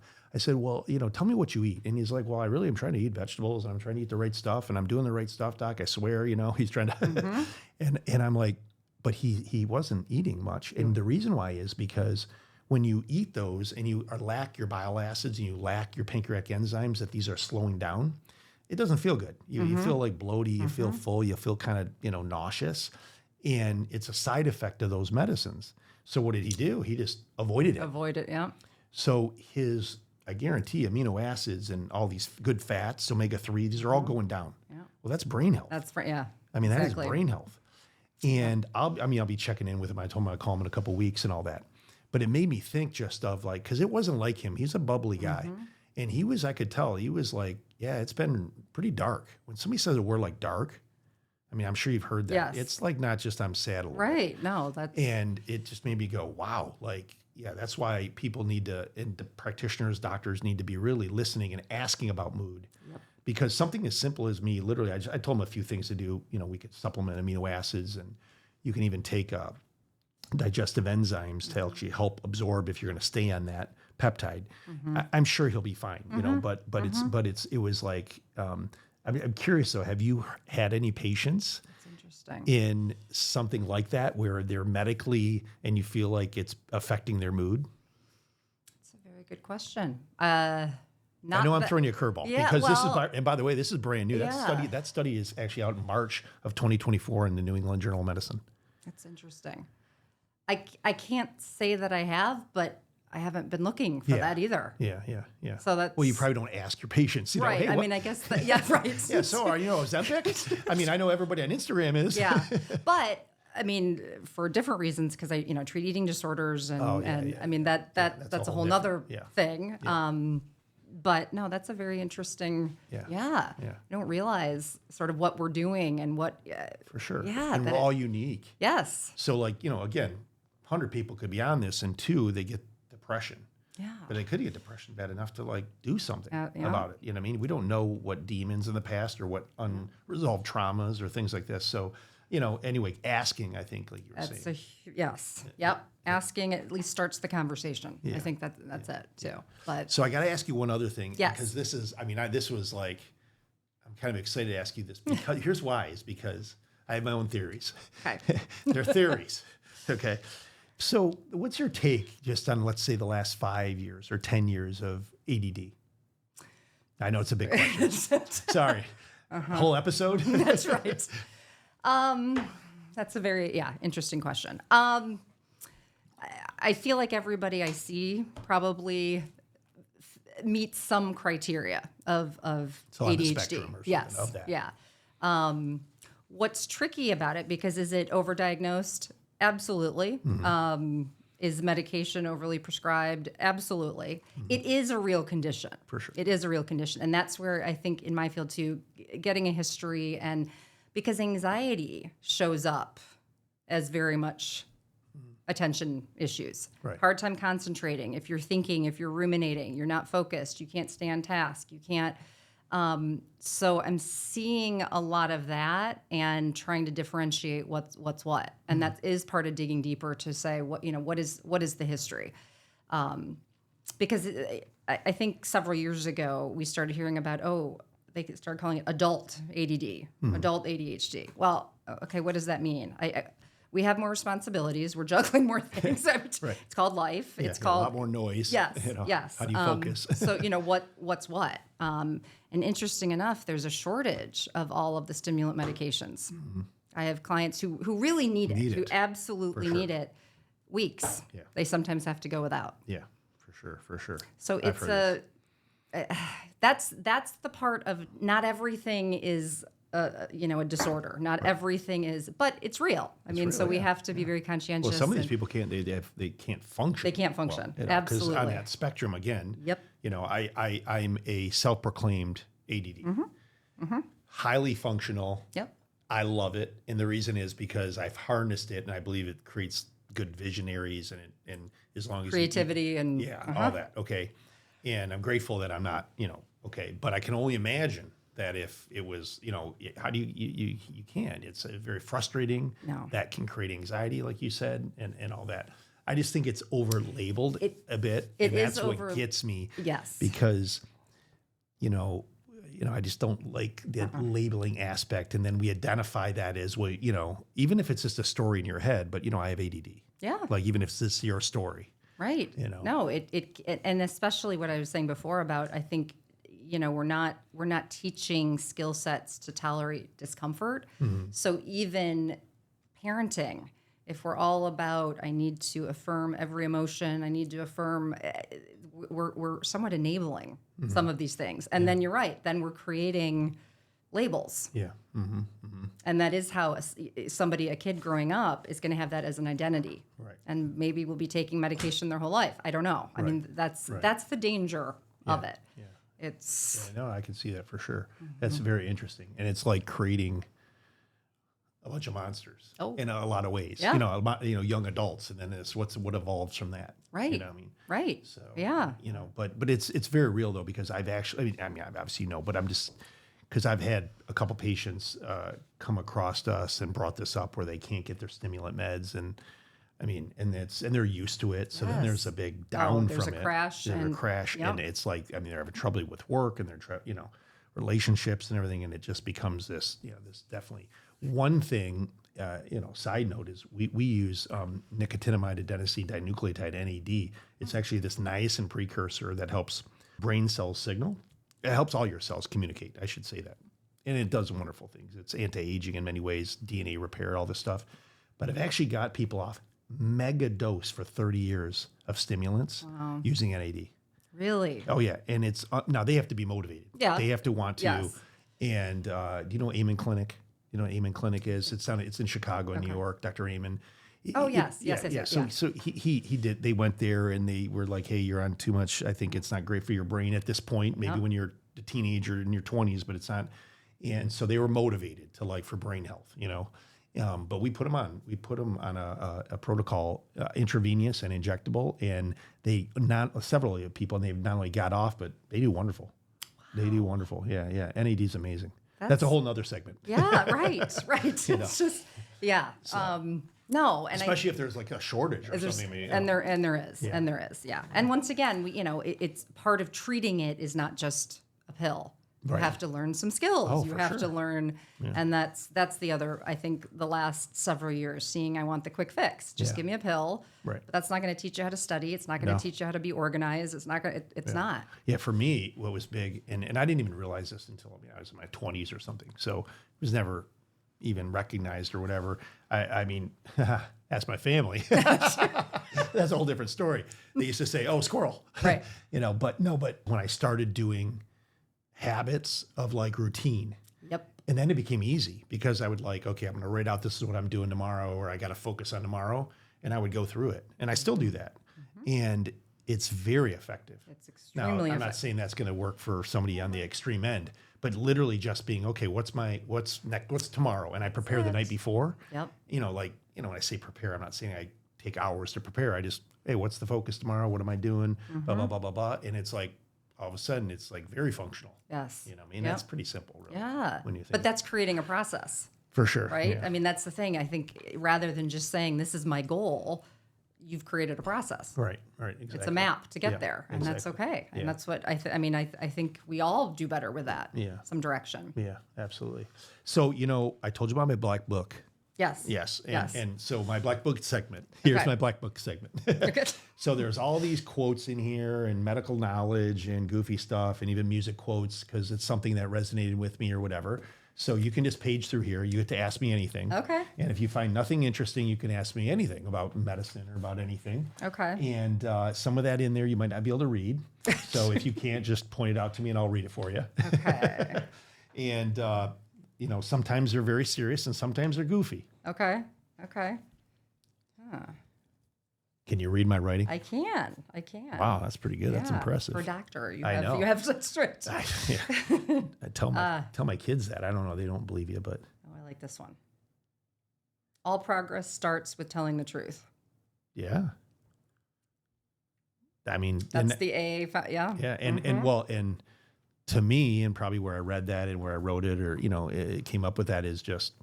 tell me what you eat. And he's like, well, I really am trying to eat vegetables and I'm trying to eat the right stuff and I'm doing the right stuff, doc. I swear, he's trying to, and I'm like, but he wasn't eating much. And the reason why is because when you eat those and you lack your bile acids and you lack your pancreatic enzymes, that these are slowing down, it doesn't feel good. You feel like bloaty, you feel full, you feel kind of, nauseous. And it's a side effect of those medicines. So what did he do? He just avoided it.
Avoid it, yeah.
So I guarantee amino acids and all these good fats, omega-3, these are all going down. Yeah. Well, that's brain health.
That's right, yeah.
I mean, that is brain health. And I'll be checking in with him. I told him I'd call him in a couple of weeks and all that. But it made me think just of because it wasn't like him. He's a bubbly guy. And I could tell, he was like, yeah, it's been pretty dark. When somebody says a word like dark, I mean, I'm sure you've heard that.
Yes.
It's like not just I'm sad a little
bit.
No, that's... And it just made me go, wow, yeah, that's why people need to, and the practitioners, doctors need to be really listening and asking about mood. Yep. Because something as simple as me, literally, I told him a few things to do. We could supplement amino acids, and you can even take digestive enzymes to actually help absorb if you're going to stay on that peptide. I'm sure he'll be fine, but it was like, I'm curious though, have you had any patients in something like that where they're medically and you feel like it's affecting their mood?
That's a very good question.
I know I'm throwing you a curveball because and by the way, this is brand new.
Yeah.
That study is actually out in March of 2024 in the New England Journal of Medicine.
That's interesting. I can't say that I have, but I haven't been looking for that either.
Yeah.
So that's...
Well, you probably don't ask your patients.
Right.
Hey,
I mean, I guess right.
Yeah. So are Ozempic? I mean, I know everybody on Instagram is.
Yeah. But I mean, for different reasons, because I treat eating disorders and I mean that's a whole nother thing. Yeah. But no, that's a very interesting. Yeah. I don't realize sort of what we're doing and what.
For sure.
Yeah.
And we're all unique.
Yes.
So again, 100 people could be on this, and 2 they get depression.
Yeah.
But they could get depression bad enough to do something about it. You know what I mean? We don't know what demons in the past or what unresolved traumas or things like this. So, anyway, asking, I think, like you were saying.
Yes. Yep. Asking at least starts the conversation. Yeah. I think that's it too. But
so I got to ask you one other thing.
Yes.
Because this is, this was I'm kind of excited to ask you this because here's why is because I have my own theories.
Okay.
They're theories. Okay. So what's your take just on, let's say, the last 5 years or 10 years of ADD? I know it's a big question. Sorry. Whole episode?
That's right. That's a very, interesting question. I feel like everybody I see probably meets some criteria of
so
ADHD.
On the spectrum or something of that.
Yeah. What's tricky about it, because is it overdiagnosed? Absolutely. Is medication overly prescribed? Absolutely. It is a real condition.
For sure.
It is a real condition. And that's where I think in my field too, getting a history, and because anxiety shows up as very much attention issues.
Right.
Hard time concentrating. If you're thinking, if you're ruminating, you're not focused, you can't stay on task, you can't. So I'm seeing a lot of that and trying to differentiate what's what. And that is part of digging deeper to say what is the history. Because I think several years ago we started hearing about, they started calling it adult ADD, adult ADHD. Well, okay, what does that mean? We have more responsibilities. We're juggling more things.
Right.
It's called life.
Yeah,
it's called
a lot more noise.
Yes. Yes.
How do you focus?
So what's what? And interesting enough, there's a shortage of all of the stimulant medications. I have clients who really need it, who absolutely need it. Weeks.
Yeah.
They sometimes have to go without.
Yeah, for sure.
So that's the part of not everything is a disorder. Not everything is, but it's real. I mean, so we have to be very conscientious.
Well, some of these people can't. They can't function.
They can't function.
Well,
Absolutely.
Because on that spectrum again.
Yep.
I'm a self-proclaimed ADD. Highly functional.
Yep.
I love it, and the reason is because I've harnessed it, and I believe it creates good visionaries, and as long as
creativity and
all that. Okay, and I'm grateful that I'm not. Okay, but I can only imagine that if it was, how do you can't. It's very frustrating.
No.
That can create anxiety, like you said, and all that. I just think it's over-labeled a bit, and that's what gets me.
Yes.
Because, I just don't like the labeling aspect, and then we identify that as, well, even if it's just a story in your head, but, I have ADD.
Yeah.
Like, even if it's your story.
Right. No, it and especially what I was saying before about, I think, we're not teaching skill sets to tolerate discomfort. So even parenting, if we're all about, I need to affirm every emotion, I need to affirm, we're somewhat enabling some of these things. And then you're right, then we're creating labels.
Yeah.
And that is how a kid growing up is going to have that as an identity.
Right.
And maybe will be taking medication their whole life. I don't know. I mean, that's the danger of it.
Yeah.
It's
no, I can see that for sure. That's very interesting, and it's like creating a bunch of monsters in a lot of ways.
Yeah.
Young adults, and then it's what evolves from that.
right.
You know what I mean?
Right.
So
yeah.
But it's very real though, because I've actually, I obviously know, but I'm just, because I've had a couple patients come across us and brought this up where they can't get their stimulant meds, and and they're used to it. So then there's a big down
there's
from
a
it.
crash.
There's a crash, and it's like, they're having trouble with work, and they're relationships and everything, and it just becomes this, this definitely one thing. Side note is we use nicotinamide adenosine dinucleotide (NAD). It's actually this niacin precursor that helps brain cells signal. It helps all your cells communicate. I should say that, and it does wonderful things. It's anti-aging in many ways, DNA repair, all this stuff. But I've actually got people off mega dose for 30 years of stimulants using NAD.
Really?
Oh yeah, and it's now they have to be motivated.
Yeah.
They have to want to.
Yes.
And do you know Amen Clinic? You know what Amen Clinic is? It's in Chicago, New York. Dr. Amen.
Oh yes.
So he did. They went there and they were like, "Hey, you're on too much. I think it's not great for your brain at this point. Maybe when you're a teenager in your 20s, but it's not." And so they were motivated to for brain health, But we put them on. We put them on a protocol, intravenous and injectable, and several people, and they've not only got off, but they do wonderful. Wow. They do wonderful. Yeah. NAD is amazing. That's a whole nother segment.
Yeah. Right. It's just no, and
especially if there's like a shortage or something.
And there is. Yeah. And once again, it's part of treating it is not just a pill. You have to learn some skills. You have to learn, and that's the other. I think the last several years, seeing I want the quick fix. Just give me a pill. Right. But that's not going to teach you how to study. It's not going to teach you how to be organized. It's not going. It's not.
Yeah. For me, what was big, and I didn't even realize this until I was in my 20s or something. So it was never even recognized or whatever. Ask my family. That's a whole different story. They used to say, "Oh, squirrel."
Right.
But when I started doing habits of routine.
Yep.
And then it became easy because I would okay, I'm going to write out this is what I'm doing tomorrow, or I got to focus on tomorrow. and I would go through it, and I still do that. And it's very effective.
It's extremely
I'm not saying that's going to work for somebody on the extreme end, but literally just being, okay, what's tomorrow? And I prepare the night before.
Yep.
When I say prepare, I'm not saying I take hours to prepare. I just, hey, what's the focus tomorrow? What am I doing? Blah, blah, blah, blah, blah. And it's like, all of a sudden, it's like very functional.
Yes.
That's pretty simple, really.
Yeah.
When you think.
But that's creating a process.
For sure.
Right?
Yeah.
I mean, that's the thing. I think rather than just saying, this is my goal, you've created a process.
Right, exactly.
It's a map to get there, and that's okay. And that's what I think we all do better with that.
Yeah.
Some direction.
Yeah, absolutely. So, I told you about my black book.
Yes.
Yes.
Yes.
And so my black book segment, here's
Okay.
my black book segment.
Okay.
So there's all these quotes in here and medical knowledge and goofy stuff and even music quotes because it's something that resonated with me or whatever. So you can just page through here. You get to ask me anything.
Okay.
And if you find nothing interesting, you can ask me anything about medicine or about anything.
Okay.
And some of that in there you might not be able to read. So if you can't, just point it out to me and I'll read it for you.
Okay.
And, sometimes they're very serious and sometimes they're goofy.
Okay.
Can you read my writing?
I can.
Wow, that's pretty good. That's
Yeah.
impressive.
For a doctor, you
I know.
have such strict.
I tell my kids that. I don't know. They don't believe you, but
Oh, I like this one. All progress starts with telling the truth.
yeah. I mean,
That's the AA. Yeah.
yeah, and to me, and probably where I read that and where I wrote it, or it came up with that is just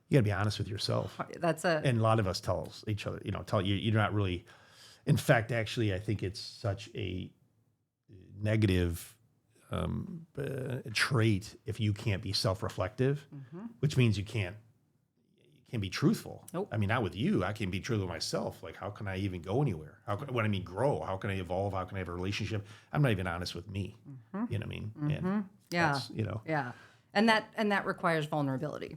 you got to be honest with yourself.
That's a.
And a lot of us tell each other, you're not really. In fact, actually, I think it's such a negative trait if you can't be self-reflective, which means you can't be truthful.
Nope.
I mean, not with you. I can be true with myself. Like, how can I even go anywhere? Grow? How can I evolve? How can I have a relationship? I'm not even honest with me. You know what I mean? And
Yeah.
that's,
Yeah. And that requires vulnerability,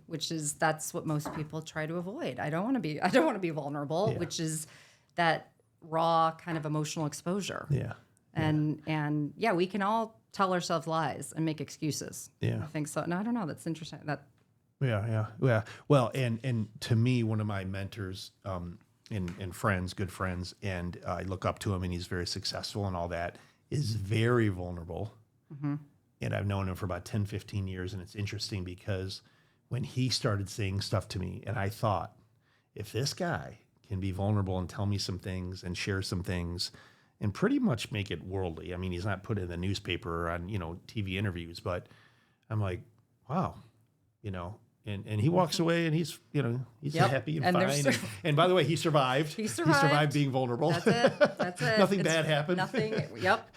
that's what most people try to avoid. I don't want to be vulnerable, which is that raw kind of emotional exposure.
Yeah.
And we can all tell ourselves lies and make excuses.
Yeah.
I think so. No, I don't know. That's interesting.
Yeah. Well, and to me, one of my mentors and friends, good friends, and I look up to him, and he's very successful and all that, is very vulnerable. And I've known him for about 10, 15 years, and it's interesting because when he started saying stuff to me, and I thought, if this guy can be vulnerable and tell me some things and share some things and pretty much make it worldly. I mean, he's not put in the newspaper or on, TV interviews, but I'm like, wow, and he walks away and he's happy and fine. And by the way, he survived. He survived being vulnerable.
That's it.
Nothing bad happened.
Nothing. Yep.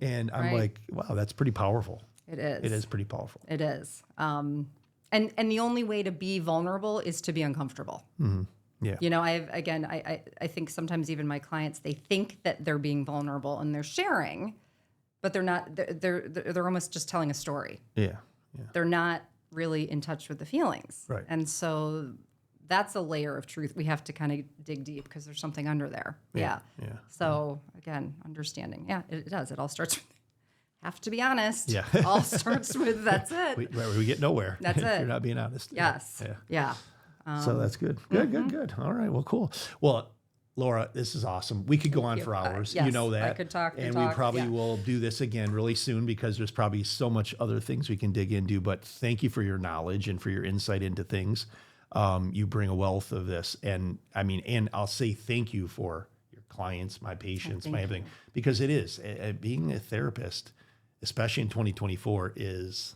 And I'm like, wow, that's pretty powerful.
It is.
It is pretty powerful.
It is. And the only way to be vulnerable is to be uncomfortable.
Mm-hmm. Yeah.
I think sometimes even my clients, they think that they're being vulnerable and they're sharing, but they're not. They're almost just telling a story.
Yeah.
They're not really in touch with the feelings.
Right.
And so that's a layer of truth we have to kind of dig deep because there's something under there. Yeah. So again, understanding. Yeah, it does. It all starts with have to be honest.
Yeah.
All starts with that's it.
We get nowhere.
That's
if
it.
You're not being honest.
Yes. Yeah.
So that's good. Good. All right. Well, cool. Well, Laura, this is awesome. We could go on for hours.
Yes,
you know that.
I could talk.
And we probably will do this again really soon because there's probably so much other things we can dig into. But thank you for your knowledge and for your insight into things. You bring a wealth of this. And I'll say thank you for your clients, my patients, my everything. Because it is. Being a therapist, especially in 2024, it's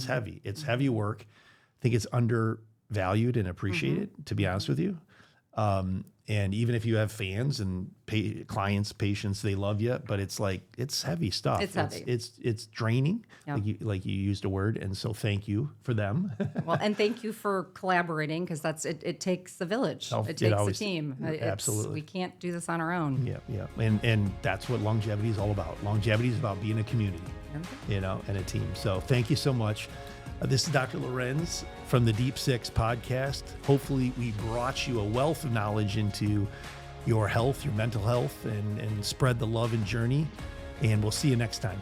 heavy. It's heavy work. I think it's undervalued and appreciated, to be honest with you. And even if you have fans and clients, patients, they love you, but it's heavy stuff.
It's heavy.
It's draining, like you used a word. And so thank you for them.
Well, and thank you for collaborating because it takes a village. It takes a team.
Absolutely.
We can't do this on our own.
Yeah. And that's what longevity is all about. Longevity is about being a community, and a team. So thank you so much. This is Dr. Lewerenz from the Deep Six podcast. Hopefully we brought you a wealth of knowledge into your health, your mental health, and spread the love and journey. And we'll see you next time.